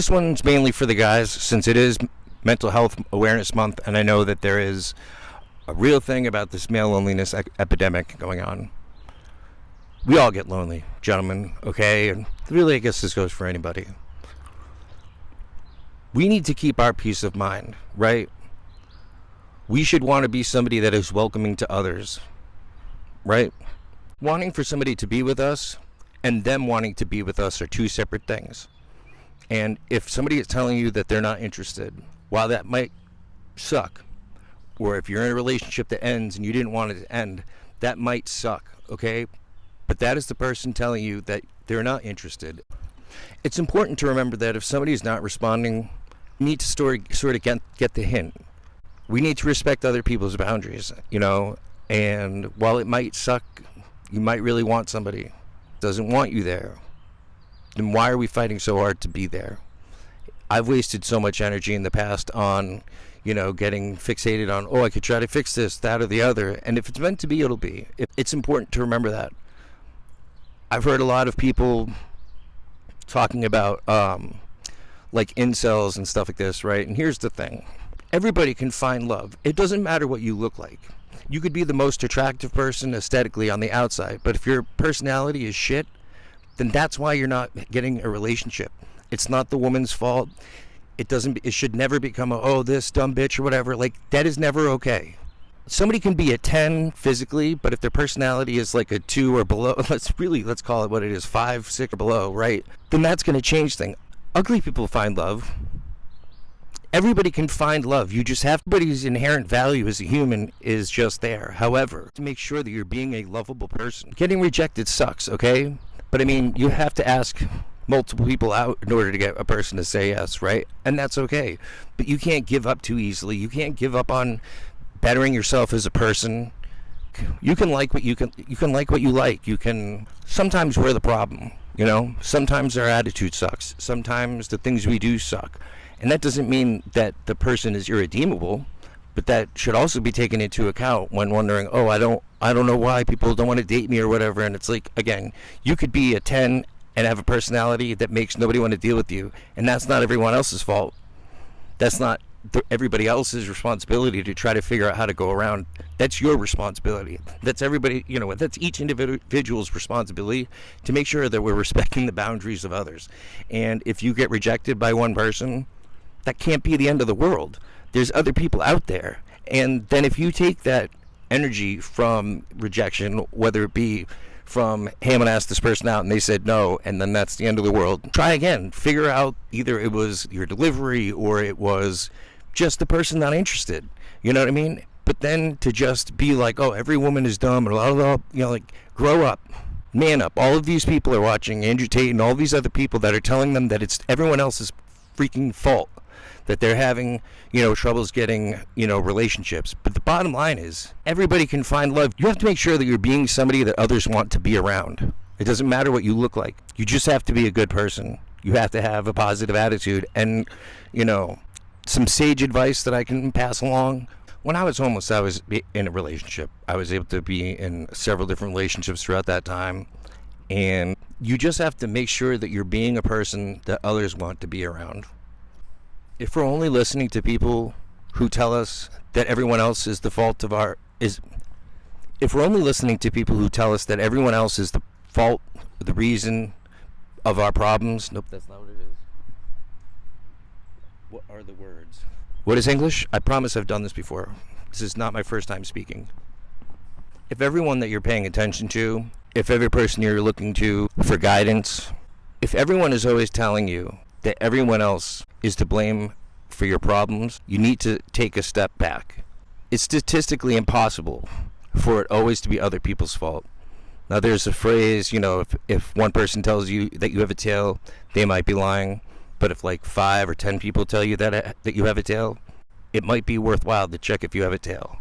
This one's mainly for the guys since it is Mental Health Awareness Month, and I know that there is a real thing about this male loneliness epidemic going on. We all get lonely, gentlemen, okay? And really, I guess this goes for anybody. We need to keep our peace of mind, right? We should want to be somebody that is welcoming to others, right? Wanting for somebody to be with us and them wanting to be with us are two separate things. And if somebody is telling you that they're not interested, while that might suck, or if you're in a relationship that ends and you didn't want it to end, that might suck, okay? But that is the person telling you that they're not interested. It's important to remember that if somebody is not responding, you need to sort of get the hint. We need to respect other people's boundaries, and while it might suck, you might really want somebody who doesn't want you there. Then why are we fighting so hard to be there? I've wasted so much energy in the past on, getting fixated on, I could try to fix this, that, or the other. And if it's meant to be, it'll be. It's important to remember that. I've heard a lot of people talking about, like incels and stuff like this, right? And here's the thing. Everybody can find love. It doesn't matter what you look like. You could be the most attractive person aesthetically on the outside, but if your personality is shit, then that's why you're not getting a relationship. It's not the woman's fault. It should never become this dumb bitch or whatever. Like, that is never okay. Somebody can be a 10 physically, but if their personality is like a 2 or below, let's call it what it is, 5, 6 or below, right? Then that's going to change things. Ugly people find love. Everybody can find love. You just have everybody's inherent value as a human is just there. However, to make sure that you're being a lovable person. Getting rejected sucks, okay? But I mean, you have to ask multiple people out in order to get a person to say yes, right? And that's okay. But you can't give up too easily. You can't give up on bettering yourself as a person. You can like what you like what you like. Sometimes we're the problem, Sometimes our attitude sucks. Sometimes the things we do suck. And that doesn't mean that the person is irredeemable, but that should also be taken into account when wondering, I don't know why people don't want to date me or whatever. And it's like, again, you could be a 10 and have a personality that makes nobody want to deal with you, and that's not everyone else's fault. That's not everybody else's responsibility to try to figure out how to go around. That's your responsibility. That's everybody, that's each individual's responsibility to make sure that we're respecting the boundaries of others. And if you get rejected by one person, that can't be the end of the world. There's other people out there. And then if you take that energy from rejection, whether it be from, hey, I'm going to ask this person out, and they said no, and then that's the end of the world. Try again. Figure out either it was your delivery or it was just the person not interested. You know what I mean? But then to just be like, every woman is dumb, or grow up. Man up. All of these people are watching Andrew Tate and all these other people that are telling them that it's everyone else's freaking fault that they're having, troubles getting, relationships. But the bottom line is, everybody can find love. You have to make sure that you're being somebody that others want to be around. It doesn't matter what you look like. You just have to be a good person. You have to have a positive attitude. And, some sage advice that I can pass along. When I was homeless, I was in a relationship. I was able to be in several different relationships throughout that time. And you just have to make sure that you're being a person that others want to be around. If we're only listening to people who tell us that everyone else is the fault of if we're only listening to people who tell us that everyone else is the fault, the reason of our problems. Nope, that's not what it is. What are the words? What is English? I promise I've done this before. This is not my first time speaking. If everyone that you're paying attention to, if every person you're looking to for guidance, if everyone is always telling you that everyone else is to blame for your problems, you need to take a step back. It's statistically impossible for it always to be other people's fault. Now there's a phrase, if one person tells you that you have a tail, they might be lying. But if like 5 or 10 people tell you that you have a tail, it might be worthwhile to check if you have a tail.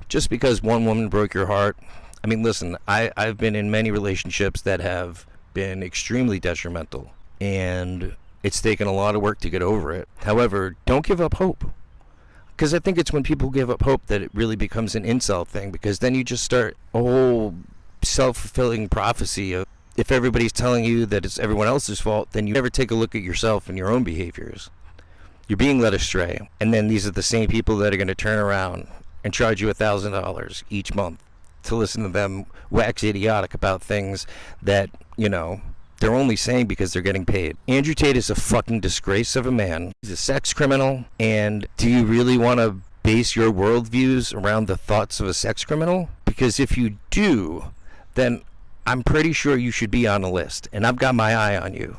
Just because one woman broke your heart, I mean, listen, I've been in many relationships that have been extremely detrimental, and it's taken a lot of work to get over it. However, don't give up hope. Because I think it's when people give up hope that it really becomes an incel thing, because then you just start a whole self-fulfilling prophecy of if everybody's telling you that it's everyone else's fault, then you never take a look at yourself and your own behaviors. You're being led astray. And then these are the same people that are going to turn around and charge you $1,000 each month to listen to them wax idiotic about things that, they're only saying because they're getting paid. Andrew Tate is a fucking disgrace of a man. He's a sex criminal. And do you really want to base your worldviews around the thoughts of a sex criminal? Because if you do, then I'm pretty sure you should be on a list. And I've got my eye on you.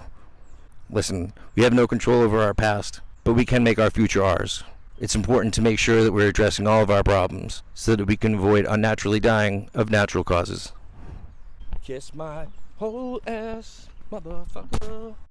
Listen, we have no control over our past, but we can make our future ours. It's important to make sure that we're addressing all of our problems so that we can avoid unnaturally dying of natural causes. Kiss my whole ass, motherfucker.